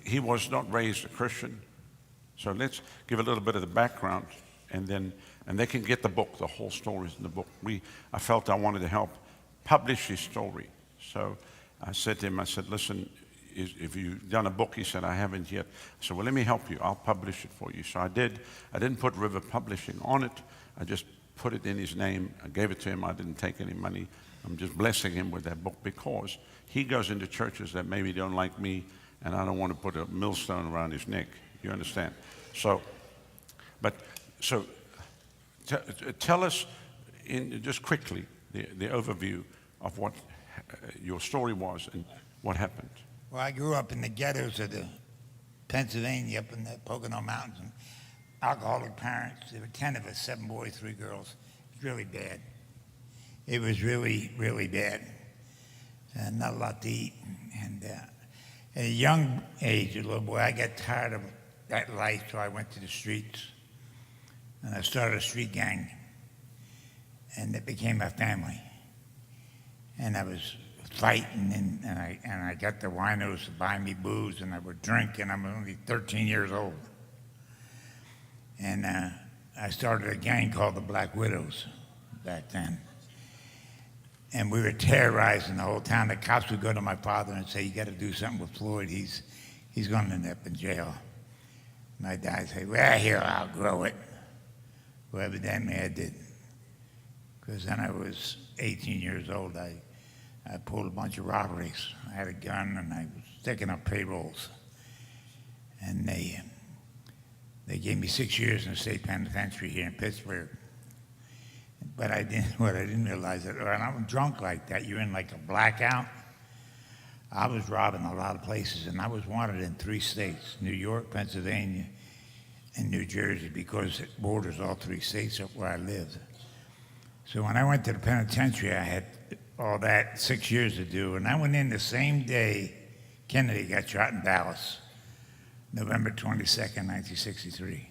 he was not raised a Christian. So let's give a little bit of the background, and they can get the book. The whole story is in the book. I felt I wanted to help publish his story. So I said to him, I said, listen, if you've done a book? He said, I haven't yet. I said, well, let me help you. I'll publish it for you. So I did. I didn't put River Publishing on it. I just put it in his name. I gave it to him. I didn't take any money. I'm just blessing him with that book because he goes into churches that maybe don't like me, and I don't want to put a millstone around his neck. You understand? So tell us just quickly the overview of what your story was and what happened. Well, I grew up in the ghettos of the Pennsylvania, up in the Pocono Mountains, and alcoholic parents. There were 10 of us, 7 boys, 3 girls. It was really bad. It was really, really bad. Not a lot to eat. And at a young age, a little boy, I got tired of that life, so I went to the streets. And I started a street gang. And it became a family. And I was fighting, and I got the winos to buy me booze, and I would drink, and I'm only 13 years old. And I started a gang called the Black Widows back then. And we were terrorizing the whole town. The cops would go to my father and say, you got to do something with Floyd. He's going to end up in jail. My dad would say, well, here, I'll grow it. Well, evidently I did. Because then I was 18 years old. I pulled a bunch of robberies. I had a gun, and I was taking up payrolls. And they gave me 6 years in the state penitentiary here in Pittsburgh. But what I didn't realize that when I'm drunk like that, you're in like a blackout. I was robbing a lot of places, and I was wanted in 3 states, New York, Pennsylvania, and New Jersey, because it borders all 3 states up where I lived. So when I went to the penitentiary, I had all that 6 years to do, and I went in the same day Kennedy got shot in Dallas, November 22nd, 1963.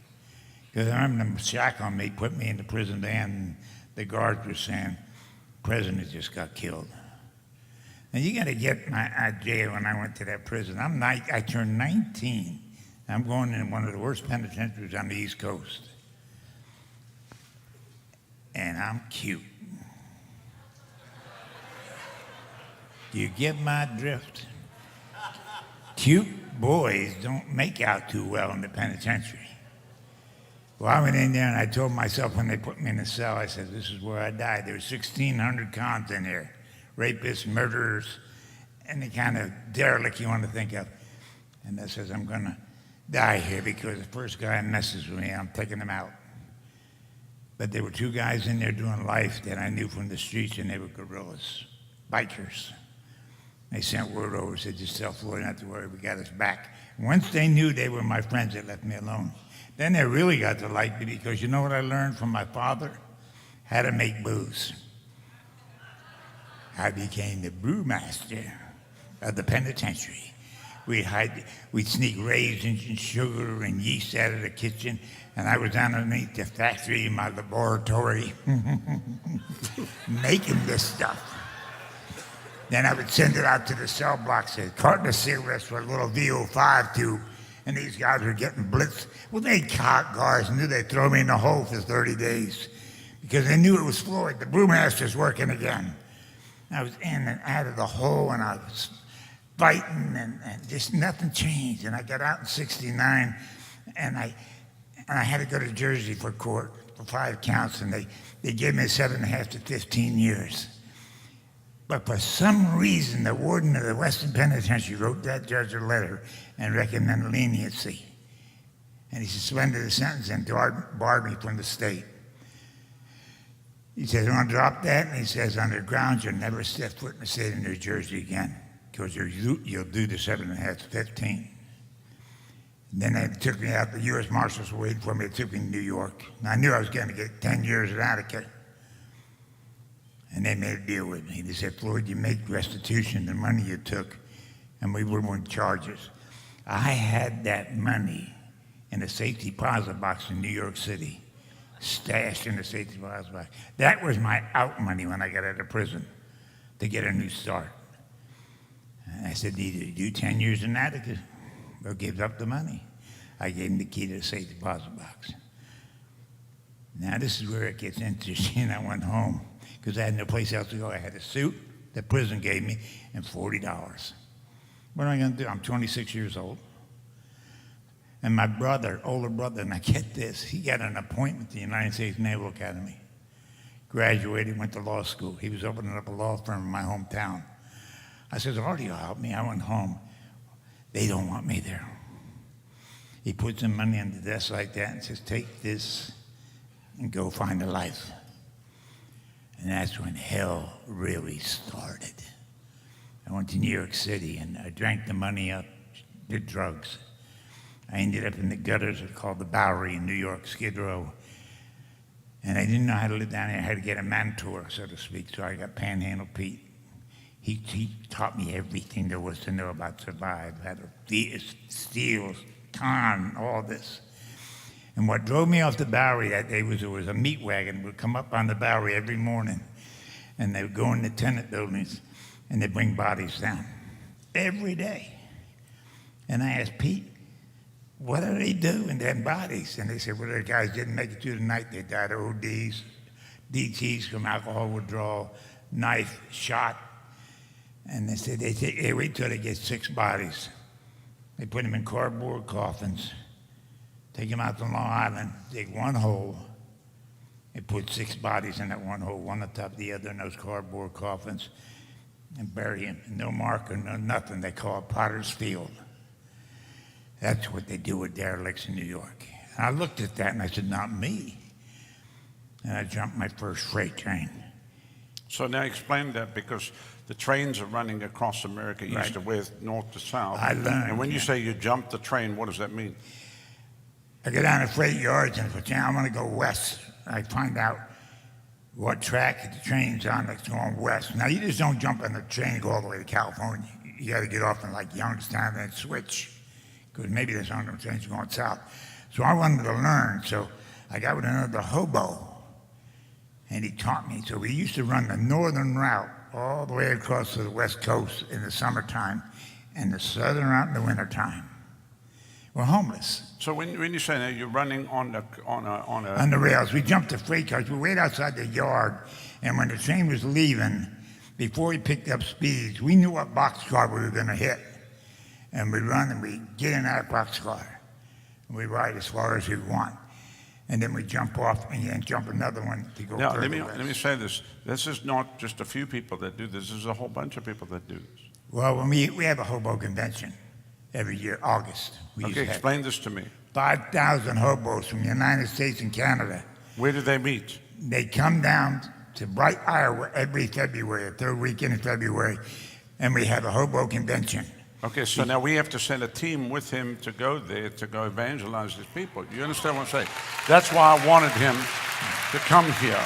Because I remember the shack on me, put me in the prison then, and the guards were saying, the president just got killed. And you got to get my idea when I went to that prison. I turned 19. I'm going in one of the worst penitentiaries on the East Coast. And I'm cute. Do you get my drift? Cute boys don't make out too well in the penitentiary. Well, I went in there and I told myself when they put me in the cell, I said, this is where I die. There were 1,600 cons in here, rapists, murderers, any kind of derelict you want to think of. And I says, I'm going to die here because the first guy messes with me, I'm taking him out. But there were 2 guys in there doing life that I knew from the streets, and they were guerrillas, bikers. They sent word over, said, just tell Floyd not to worry, we got his back. And once they knew they were my friends, they left me alone. Then they really got to like me because you know what I learned from my father? How to make booze. I became the brewmaster of the penitentiary. We'd sneak raisins and sugar and yeast out of the kitchen, and I was underneath the factory in my laboratory making this stuff. Then I would send it out to the cell blocks, a carton of cigarettes with a little VO5 tube, and these guys were getting blitzed. Well, they cock guards knew they'd throw me in the hole for 30 days because they knew it was Floyd. The brewmaster's working again. I was in and out of the hole, and I was fighting, and just nothing changed. And I got out in '69, and I had to go to Jersey for court for 5 counts, and they gave me 7.5 to 15 years. But for some reason, the warden of the Western Penitentiary wrote that judge a letter and recommended leniency. And he suspended the sentence and barred me from the state. He says, I want to drop that, and he says, on the grounds, you'll never step foot in the state of New Jersey again, because you'll do the 7.5 to 15. And then they took me out, the U.S. Marshals were waiting for me, they took me to New York. And I knew I was going to get 10 years in Attica. And they made a deal with me. They said, Floyd, you make restitution, the money you took, and we wouldn't charge us. I had that money in a safety deposit box in New York City, stashed in the safety deposit box. That was my out money when I got out of prison to get a new start. And I said, either you do 10 years in Attica, or gives up the money. I gave him the key to the safe deposit box. Now this is where it gets interesting. I went home because I had no place else to go. I had a suit the prison gave me and $40. What am I going to do? I'm 26 years old. And my brother, older brother, and I get this, he got an appointment at the United States Naval Academy. Graduated, went to law school. He was opening up a law firm in my hometown. I said, Artie, you'll help me. I went home. They don't want me there. He put some money on the desk like that and says, take this and go find a life. And that's when hell really started. I went to New York City and I drank the money up, did drugs. I ended up in the gutters called the Bowery in New York, Skid Row. And I didn't know how to live down there. I had to get a mentor, so to speak, so I got Panhandle Pete. He taught me everything there was to know about survive, how to steal, con, all this. And what drove me off the Bowery that day was there was a meat wagon that would come up on the Bowery every morning, and they would go in the tenant buildings, and they'd bring bodies down every day. And I asked Pete, what do they do in them bodies? And they said, well, the guys didn't make it through the night. They died of ODs, DTs from alcohol withdrawal, knife, shot. And they said, they wait till they get 6 bodies. They put them in cardboard coffins, take them out to Long Island, dig one hole, and put 6 bodies in that one hole, one on top of the other in those cardboard coffins, and bury them. No marker, no nothing. They call it Potter's Field. That's what they do with derelicts in New York. And I looked at that and I said, not me. And I jumped my first freight train. So now explain that, because the trains are running across America, east Right. to west, north to south. I learned, And when you yeah. say you jumped the train, what does that mean? I go down to freight yards and I thought, I want to go west. I find out what track the train's on that's going west. Now, you just don't jump on the train and go all the way to California. You got to get off in like Youngstown and then switch, because maybe there's some trains going south. So I wanted to learn. So I got with another Hobo, and he taught me. So we used to run the northern route all the way across to the west coast in the summertime and the southern route in the wintertime. We're homeless. So when you say that, you're running on On the rails. We jumped the freight cars. We wait outside the yard, and when the train was leaving, before we picked up speeds, we knew what boxcar we were going to hit. And we run and we get in that boxcar. And we ride as far as we want. And then we jump off and then jump another one to go Now, further let me say this. This is not just a few people that do this. There's a whole bunch of people that do this. Well, when we have a hobo convention every year, August. We used Okay, to have explain this to me. 5,000 hobos from the United States and Canada. Where do they meet? They come down to Bright, Iowa every February, the third weekend in February, and we have a hobo convention. Okay, so now we have to send a team with him to go there to go evangelize these people. You understand what I'm saying? That's why I wanted him to come here.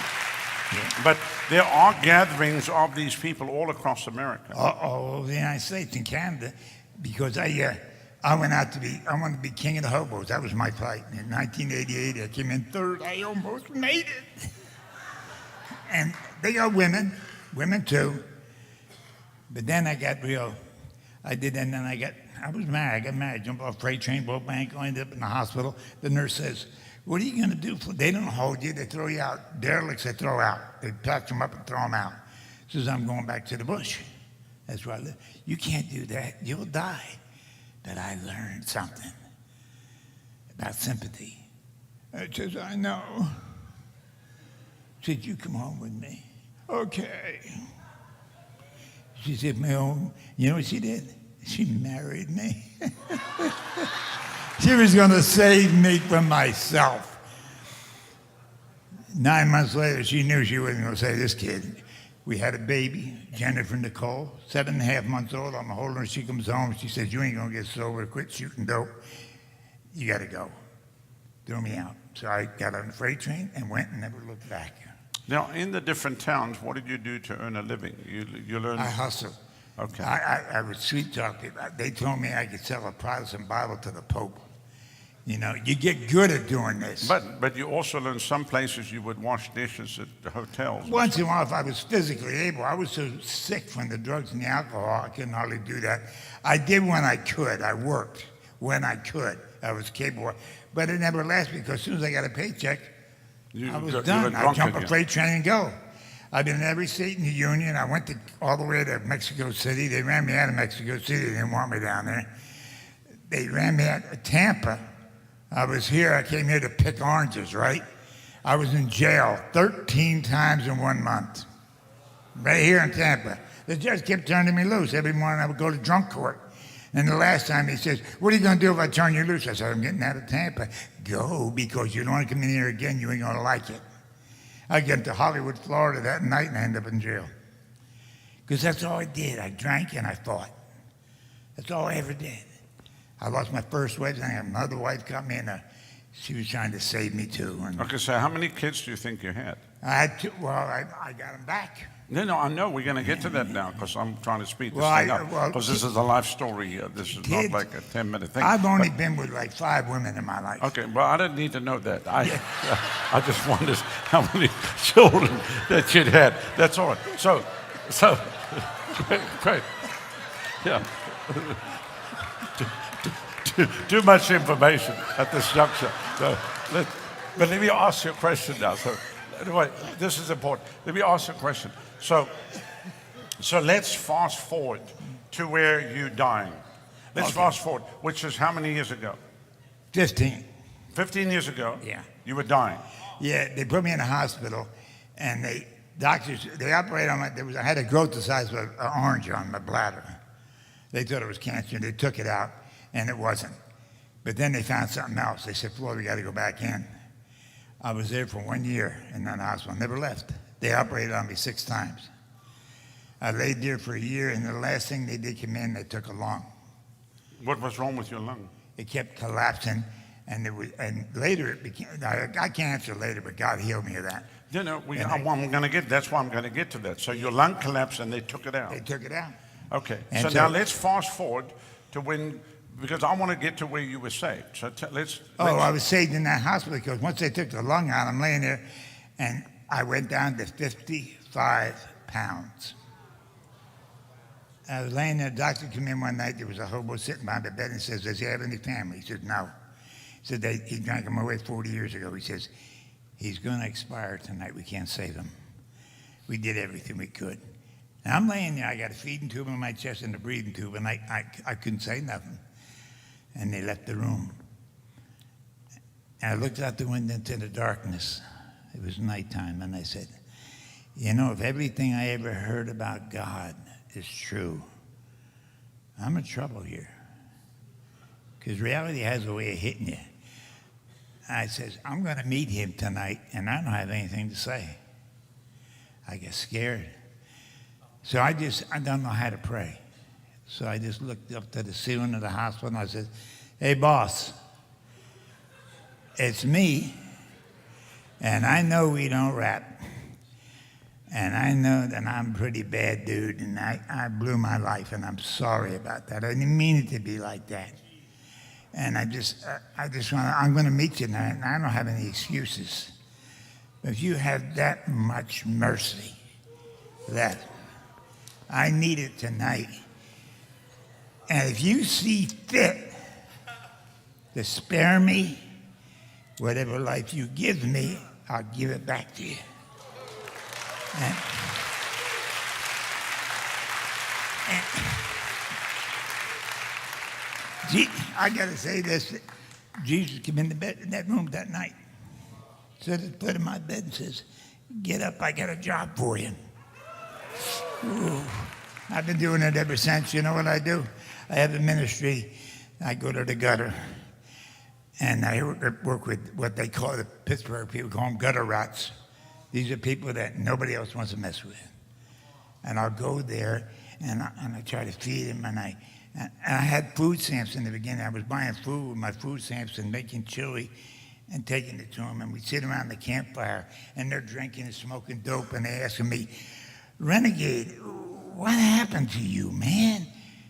Yeah. But there are gatherings of these people all across America. All over the United States and Canada, because I wanted to be king of the hobos. That was my fight. In 1988, I came in third. I almost made it. And they got women too. But then I got real. I did, and then I was married. I got married, jumped off a freight train, broke my ankle, ended up in the hospital. The nurse says, what are you going to do? They don't hold you, they throw you out. Derelicts, they throw out. They patch them up and throw them out. Says, I'm going back to the bush. That's where I live. You can't do that, you'll die. But I learned something about sympathy. I says, I know. Said, you come home with me. Okay. She said, you know what she did? She married me. She was going to save me from myself. 9 months later, she knew she wasn't going to save this kid. We had a baby, Jennifer Nicole, 7.5 months old. I'm holding her. She comes home. She says, you ain't going to get sober. Quit shooting dope. You got to go. Threw me out. So I got on the freight train and went and never looked back. Now, in the different towns, what did you do to earn a living? You learned. I hustled. Okay. I would sweet talk people. They told me I could sell a Protestant Bible to the Pope. You know, you get good at doing this. But you also learned some places you would wash dishes at the hotels. Once in a while, if I was physically able, I was so sick from the drugs and the alcohol, I couldn't hardly do that. I did when I could. I worked. when I could. I was capable. But it never lasted because as soon as I got a paycheck, I was done. I'd jump a freight train and go. I've been in every state in the union. I went all the way to Mexico City. They ran me out of Mexico City. They didn't want me down there. They ran me out of Tampa. I was here. I came here to pick oranges, right? I was in jail 13 times in 1 month, right here in Tampa. The judge kept turning me loose. Every morning I would go to drunk court. And the last time he says, what are you going to do if I turn you loose? I said, I'm getting out of Tampa. Go, because you don't want to come in here again. You ain't going to like it. I get to Hollywood, Florida that night and I end up in jail. Because that's all I did. I drank and I fought. That's all I ever did. I lost my first wife. And another wife got me in she was trying to save me too. And Okay, so how many kids do you think you had? I had two. Well, I got them back. No, I know. We're going to get to that now because I'm trying to speed this Well, thing up. Because this is a life story. This is not Kids, like a 10-minute thing. I've only been with like 5 women in my life. Okay, well, I didn't need to know that. I just wondered how many children that you'd had. That's all. So, great. Yeah. Too much information at this juncture. So, but let me ask you a question now. So, anyway, this is important. Let me ask you a question. So let's fast forward to where you're dying. Let's fast forward, which is how many years ago? 15. 15 years ago? Yeah. You were dying. Yeah, they put me in a hospital, and doctors operated on I had a growth the size of an orange on my bladder. They thought it was cancer, and they took it out, and it wasn't. But then they found something else. They said, Floyd, we got to go back in. I was there for 1 year in that hospital, never left. They operated on me 6 times. I laid there for a year, and the last thing they did come in, they took a lung. What was wrong with your lung? It kept collapsing, and later it became. I can't answer later, but God healed me of that. I'm going to get. That's why I'm going to get to that. So your lung collapsed, and they took it out. They took it out. Okay. And So now let's fast forward to when, because I want to get to where you were saved. So let's. I was saved in that hospital because once they took the lung out, I'm laying there, and I went down to 55 pounds. I was laying there. The doctor came in one night. There was a hobo sitting by the bed and says, does he have any family? He said, no. He said, he drank him away 40 years ago. He says, he's going to expire tonight. We can't save him. We did everything we could. And I'm laying there. I got a feeding tube in my chest and a breathing tube, and I couldn't say nothing. And they left the room. And I looked out the window into the darkness. It was nighttime, and I said, if everything I ever heard about God is true, I'm in trouble here. Because reality has a way of hitting you. I says, I'm going to meet him tonight, and I don't have anything to say. I get scared. So I don't know how to pray. So I just looked up to the ceiling of the hospital, and I said, hey, boss, it's me, and I know we don't rap, and I know that I'm a pretty bad dude, and I blew my life, and I'm sorry about that. I didn't mean it to be like that. And I'm going to meet you tonight, and I don't have any excuses. But if you have that much mercy, that I need it tonight, and if you see fit to spare me, whatever life you give me, I'll give it back to you. And I got to say this. Jesus came in that room that night, stood at the foot of my bed and says, get up, I got a job for you. Ooh. I've been doing it ever since. You know what I do? I have a ministry. I go to the gutter, and I work with what they call, the Pittsburgh people call them gutter rats. These are people that nobody else wants to mess with. And I'll go there, and I try to feed them, and I had food stamps in the beginning. I was buying food with my food stamps and making chili and taking it to them, and we'd sit around the campfire, and they're drinking and smoking dope, and they're asking me, Renegade, what happened to you, man?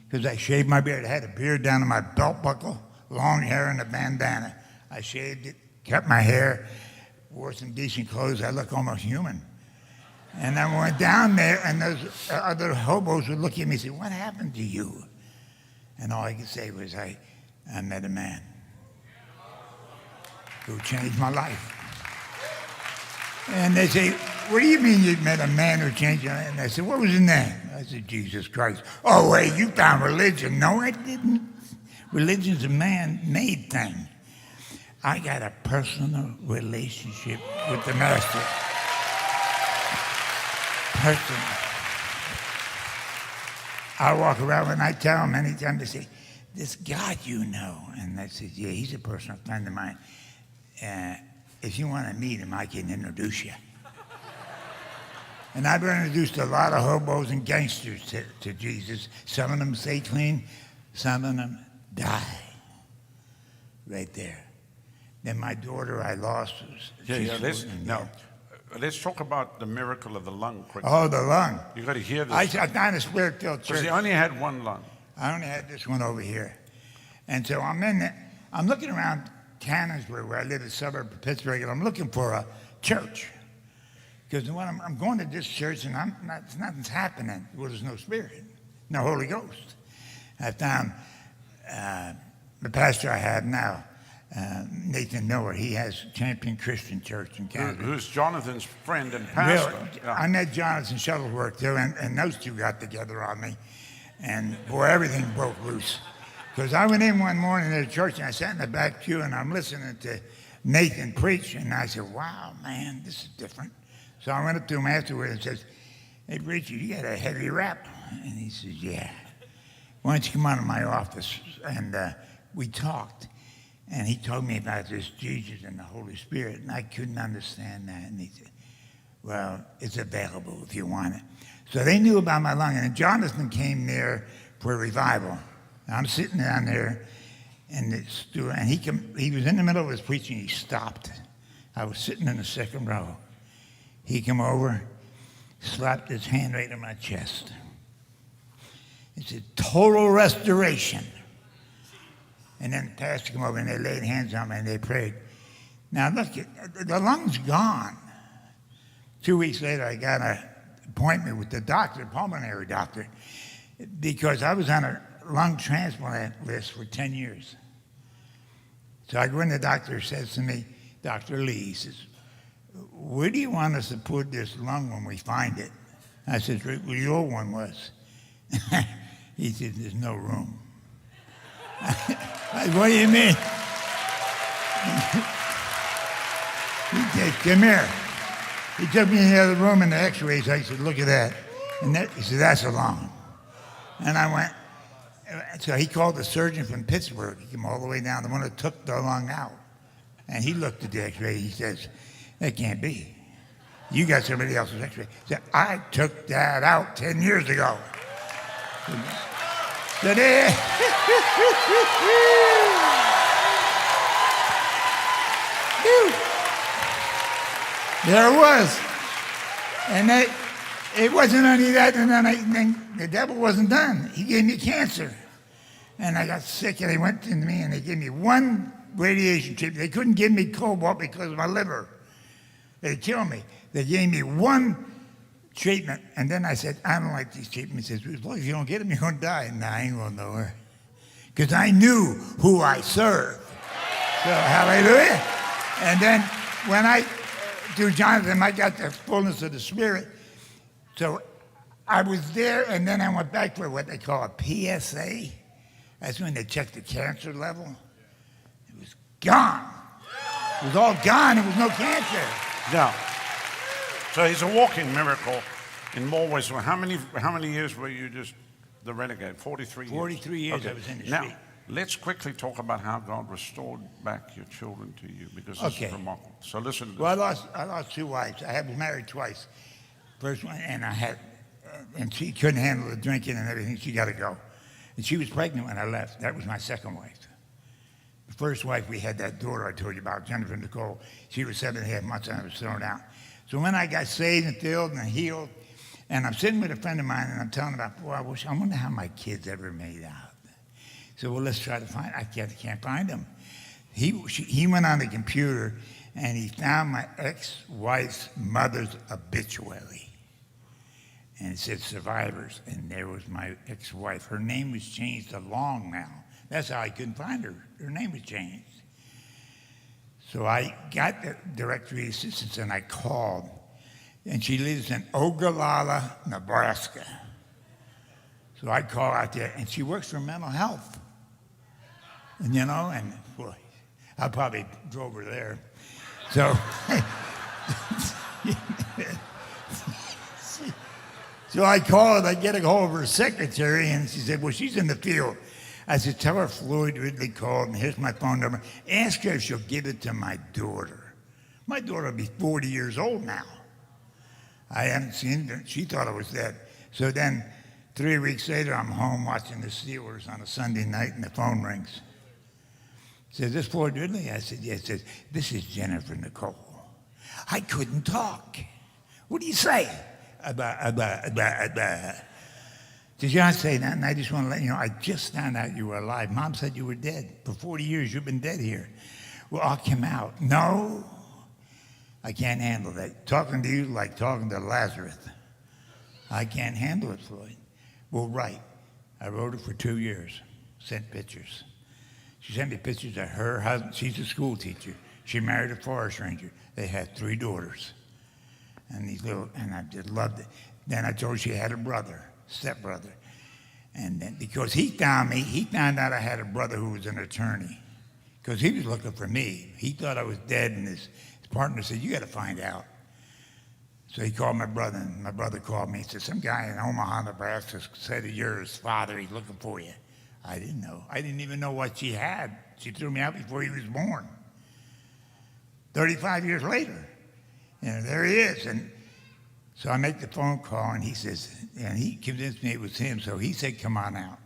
Because I shaved my beard. I had a beard down to my belt buckle, long hair and a bandana. I shaved it, cut my hair, wore some decent clothes. I look almost human. And I went down there, and those other hobos would look at me and say, what happened to you? And all I could say was, I I met a man who changed my life. And they say, what do you mean you met a man who changed your life? And I said, what was his name? I said, Jesus Christ. Oh, wait, you found religion. No, I didn't. Religion's a man-made thing. I got a personal relationship with the Master. Personal. I walk around and I tell them anytime, they say, this God you know. And I said, yeah, he's a personal friend of mine. If you want to meet him, I can introduce you. And I've been introduced to a lot of hobos and gangsters to Jesus. Some of them stay clean, some of them die. Right there. Then my daughter I lost. Let's talk about the miracle of the lung quickly. Oh, the lung. You got to hear this. I found a spirit-filled Because church. he only had one lung. I only had this one over here. And so I'm looking around Canonsburg, where I live in the suburb of Pittsburgh, and I'm looking for a church. Because when I'm going to this church, and nothing's happening. Well, there's no spirit, no Holy Ghost. I found the pastor I have now, Nathan Miller. He has Champion Christian Church in Canada. Who's Jonathan's friend and pastor. Really? Yeah. I met Jonathan Shuttleworth too, and those two got together on me. And boy, everything broke loose. Because I went in one morning at a church, and I sat in the back pew, and I'm listening to Nathan preach, and I said, wow, man, this is different. So I went up to him afterwards and says, hey, preacher, you got a heavy rap? And he says, yeah. Why don't you come out of my office? And we talked. And he told me about this Jesus and the Holy Spirit, and I couldn't understand that. And he said, well, it's available if you want it. So they knew about my lung. And Jonathan came there for a revival. And I'm sitting down there in the stool, and he was in the middle of his preaching. He stopped. I was sitting in the second row. He came over, slapped his hand right on my chest. He said, total restoration. And then the pastor came over, and they laid hands on me, and they prayed. Now, look, the lung's gone. 2 weeks later, I got an appointment with the doctor, pulmonary doctor, because I was on a lung transplant list for 10 years. So I go in, the doctor says to me, Dr. Lee, he says, where do you want us to put this lung when we find it? I said, right where your one was. He said, there's no room. I said, what do you mean? He said, come here. He took me in the other room in the x-rays. I said, look at that. And he said, that's a lung. And I went, so he called the surgeon from Pittsburgh. He came all the way down, the one that took the lung out. And he looked at the x-ray. He says, that can't be. You got somebody else's x-ray. He said, I took that out 10 years ago. So there, there it was. And it wasn't only that, and then the devil wasn't done. He gave me cancer. And I got sick, and they went to me, and they gave me one radiation treatment. They couldn't give me cobalt because of my liver. They'd kill me. They gave me one treatment, and then I said, I don't like these treatments. He says, well, if you don't get them, you're going to die. Nah, I ain't going nowhere. Because I knew who I served. So, hallelujah. And then when I, through Jonathan, I got the fullness of the Spirit. So I was there, and then I went back for what they call a PSA. That's when they checked the cancer level. It was gone. It was all gone. There was no cancer. Yeah. So he's a walking miracle in more ways. So how many years were you just the renegade? 43 years? 43 years Okay. I was in the Now, street. let's quickly talk about how God restored back your children to you, because this is remarkable. So listen to this. Well, I lost two wives. I was married twice. First one, and she couldn't handle the drinking and everything. She got to go. And she was pregnant when I left. That was my second wife. The first wife, we had that daughter I told you about, Jennifer Nicole. She was 7.5 months, and I was thrown out. So when I got saved and filled and healed, and I'm sitting with a friend of mine, and I'm telling him about, boy, I wonder how my kids ever made out. So, well, let's try to find. I can't find them. He went on the computer, and he found my ex-wife's mother's obituary. And it said survivors, and there was my ex-wife. Her name was changed to Long now, That's how I couldn't find her. Her name was changed. So I got the directory assistance and I called. And she lives in Ogallala, Nebraska. So I call out there, and she works for mental health. And boy, I probably drove her there. So, so I called, I get a hold of her secretary, and she said, well, she's in the field. I said, tell her Floyd Ridley called, and here's my phone number. Ask her if she'll give it to my daughter. My daughter will be 40 years old now. I haven't seen her. She thought I was dead. So then 3 weeks later, I'm home watching the Steelers on a Sunday night, and the phone rings. Says, this Floyd Ridley? I said, yes. Says, this is Jennifer Nicole. I couldn't talk. What do you say? Did you not say that? And I just want to let you know, I just found out you were alive. Mom said you were dead. For 40 years, you've been dead here. Well, I'll come out. No, I can't handle that. Talking to you like talking to Lazarus. I can't handle it, Floyd. Well, right. I wrote it for 2 years. Sent pictures. She sent me pictures of her husband. She's a school teacher. She married a forest ranger. They had 3 daughters. And I just loved it. Then I told her she had a brother, stepbrother. And then because he found out I had a brother who was an attorney. Because he was looking for me. He thought I was dead, and his partner said, you got to find out. So he called my brother, and my brother called me. He said, some guy in Omaha, Nebraska said that you're his father. He's looking for you. I didn't know. I didn't even know what she had. She threw me out before he was born. 35 years later, there he is. And so I make the phone call, and he says, and he convinced me it was him, so he said, come on out.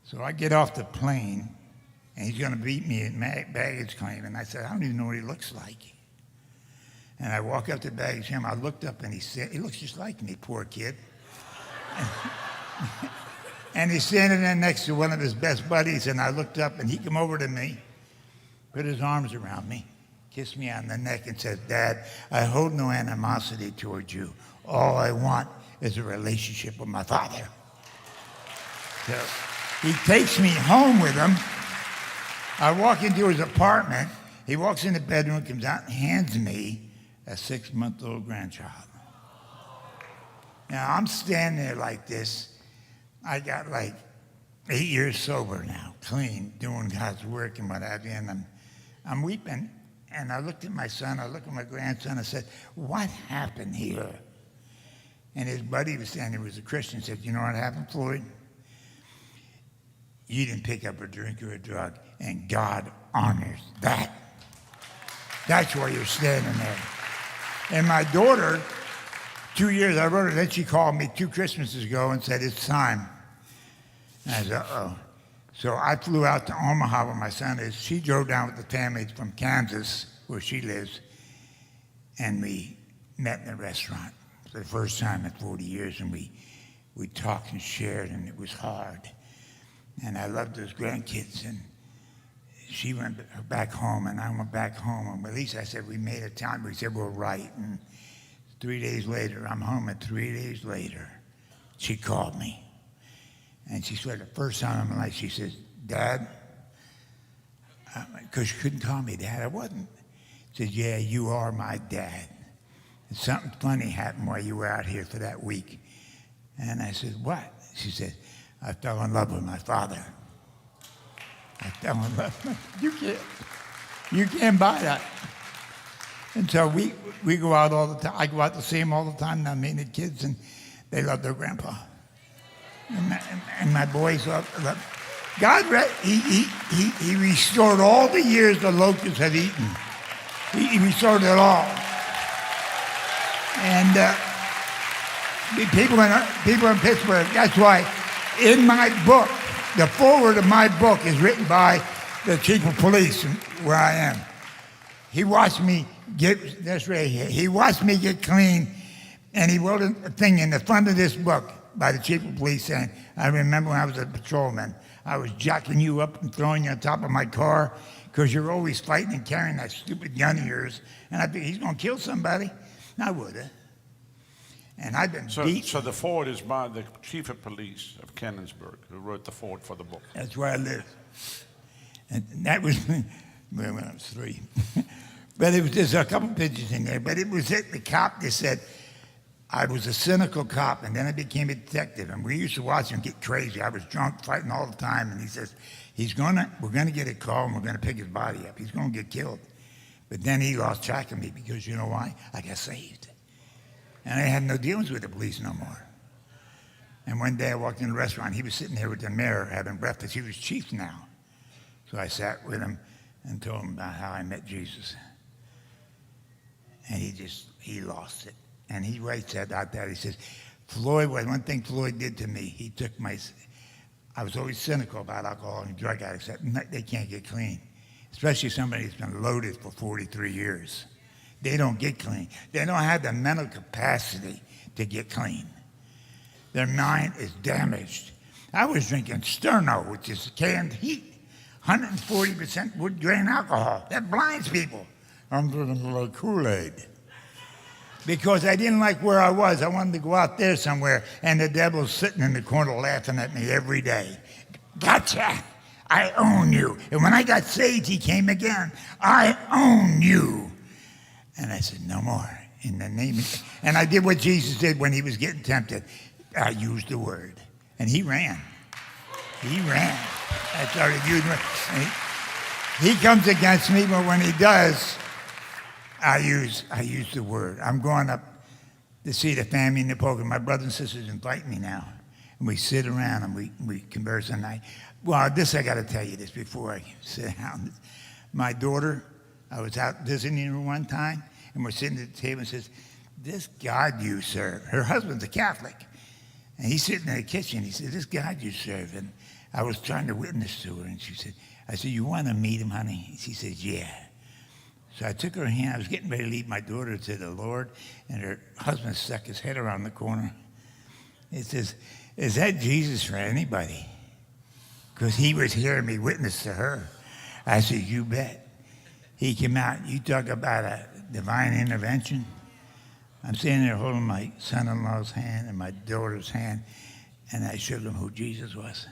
So I get off the plane, and he's going to beat me at baggage claim. And I said, I don't even know what he looks like. And I walk up to baggage claim. I looked up, and he looks just like me, poor kid. And he's standing there next to one of his best buddies, and I looked up, and he came over to me, put his arms around me, kissed me on the neck, and said, Dad, I hold no animosity towards you. All I want is a relationship with my father. So he takes me home with him. I walk into his apartment. He walks in the bedroom, comes out, and hands me a 6-month-old grandchild. Now, I'm standing there like this. I got like 8 years sober now, clean, doing God's work and what have you, and I'm weeping. And I looked at my son, I looked at my grandson, I said, what happened here? And his buddy was standing there, was a Christian, said, you know what happened, Floyd? You didn't pick up a drink or a drug, and God honors that. That's why you're standing there. And my daughter, 2 years, I wrote her, then she called me 2 Christmases ago and said, it's time. And I said, uh-oh. So I flew out to Omaha where my son is. She drove down with the family from Kansas, where she lives, and we met in a restaurant for the first time in 40 years, and we talked and shared, and it was hard. And I loved those grandkids, and she went back home, and I went back home, and at least I said, we made a time. We said, we're right. And 3 days later, I'm home, and 3 days later, she called me. And she said, the first time in my life, she says, Dad, because she couldn't call me Dad, I wasn't. She said, yeah, you are my dad. And something funny happened while you were out here for that week. And I said, what? She said, I fell in love with my father. I fell in love with you can't buy that. And so we go out all the time. I go out to see them all the time. I mean, the kids, and they love their grandpa. And my boys love God. He restored all the years the locusts had eaten. He restored it all. And people in Pittsburgh. That's why in my book, the foreword of my book is written by the chief of police where I am. He watched me get this right here. He watched me get clean, and he wrote a thing in the front of this book by the chief of police saying, I remember when I was a patrolman, I was jacking you up and throwing you on top of my car because you're always fighting and carrying that stupid gun of yours. And I think he's going to kill somebody. And I would have. And I've been So, beat. so the forward is by the chief of police of Cannonsburg, who wrote the forward for the book. That's where I live. And that was when I was 3. But it was, there's a couple pictures in there. But it was it. The cop just said, I was a cynical cop, and then I became a detective. And we used to watch him get crazy. I was drunk, fighting all the time. And he says, we're gonna get a call, and we're gonna pick his body up. He's gonna get killed. But then he lost track of me because you know why? I got saved. And I had no dealings with the police no more. And one day I walked in the restaurant. He was sitting there with the mayor having breakfast. He was chief now. So I sat with him and told him about how I met Jesus. And he lost it. And he writes out that. He says, one thing Floyd did to me, he took I was always cynical about alcohol and drug addicts. They can't get clean, especially somebody who's been loaded for 43 years. They don't get clean. They don't have the mental capacity to get clean. Their mind is damaged. I was drinking Sterno, which is canned heat, 140% wood grain alcohol. That blinds people. I'm drinking like Kool-Aid. Because I didn't like where I was. I wanted to go out there somewhere, and the devil's sitting in the corner laughing at me every day. Gotcha! I own you. And when I got saved, he came again. I own you. And I said, no more. In the name of... And I did what Jesus did when he was getting tempted. I used the word. And he ran. He ran. I started using it. He comes against me, but when he does, I use the word. I'm going up to see the family in the poker. My brothers and sisters invite me now. And we sit around and we converse at night. Well, I got to tell you this before I sit down. My daughter, I was out visiting her one time, and we're sitting at the table and says, this God you serve. Her husband's a Catholic. And he's sitting in the kitchen. He said, this God you serve. And I was trying to witness to her. And I said, you want to meet him, honey? She said, yeah. So I took her hand. I was getting ready to lead my daughter to the Lord. And her husband stuck his head around the corner. He says, is that Jesus for anybody? Because he was hearing me witness to her. I said, you bet. He came out. You talk about a divine intervention. I'm standing there holding my son-in-law's hand and my daughter's hand, and I showed them who Jesus was.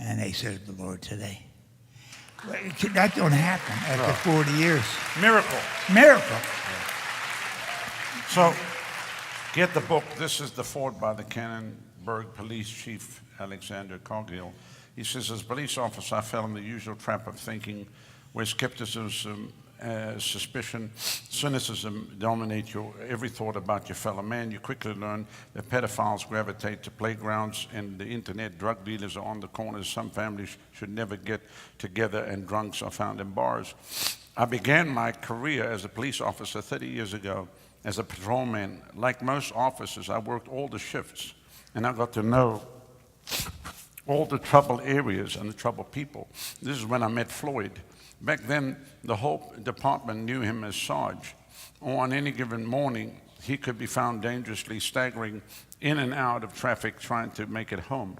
And they served the Lord today. Well, that don't happen after 40 years. Miracle. Miracle. So, get the book. This is The Fort by the Cannonsburg Police Chief Alexander Cargill. He says, as a police officer, I fell in the usual trap of thinking where skepticism, suspicion, cynicism dominate your every thought about your fellow man. You quickly learn that pedophiles gravitate to playgrounds and the internet. Drug dealers are on the corners. Some families should never get together, and drunks are found in bars. I began my career as a police officer 30 years ago as a patrolman. Like most officers, I worked all the shifts, and I got to know all the trouble areas and the trouble people. This is when I met Floyd. Back then, the whole department knew him as Sarge. On any given morning, he could be found dangerously staggering in and out of traffic trying to make it home.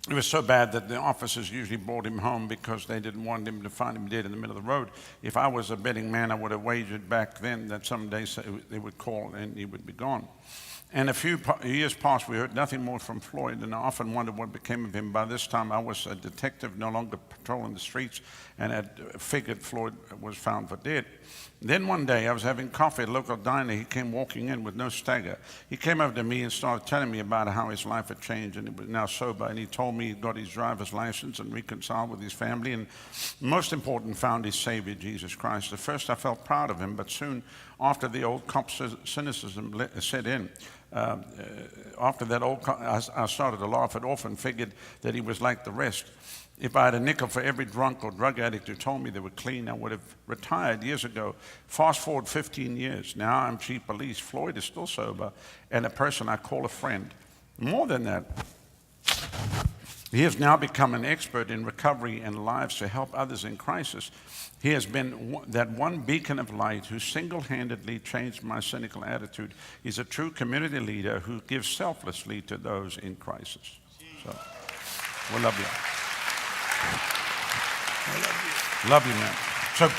It was so bad that the officers usually brought him home because they didn't want him to find him dead in the middle of the road. If I was a betting man, I would have wagered back then that someday they would call and he would be gone. And a few years passed, we heard nothing more from Floyd, and I often wondered what became of him. By this time, I was a detective, no longer patrolling the streets, and had figured Floyd was found for dead. Then one day, I was having coffee at a local diner. He came walking in with no stagger. He came over to me and started telling me about how his life had changed, and he was now sober. And he told me he'd got his driver's license and reconciled with his family, and most important, found his Savior, Jesus Christ. At first, I felt proud of him, but soon after the old cop cynicism set in, after that I started to laugh it off and figured that he was like the rest. If I had a nickel for every drunk or drug addict who told me they were clean, I would have retired years ago. Fast forward 15 years. Now I'm chief police. Floyd is still sober and a person I call a friend. More than that, he has now become an expert in recovery and lives to help others in crisis. He has been that one beacon of light who single-handedly changed my cynical attitude. He's a true community leader who gives selflessly to those in crisis. So, we love you. I love you. Love you, man.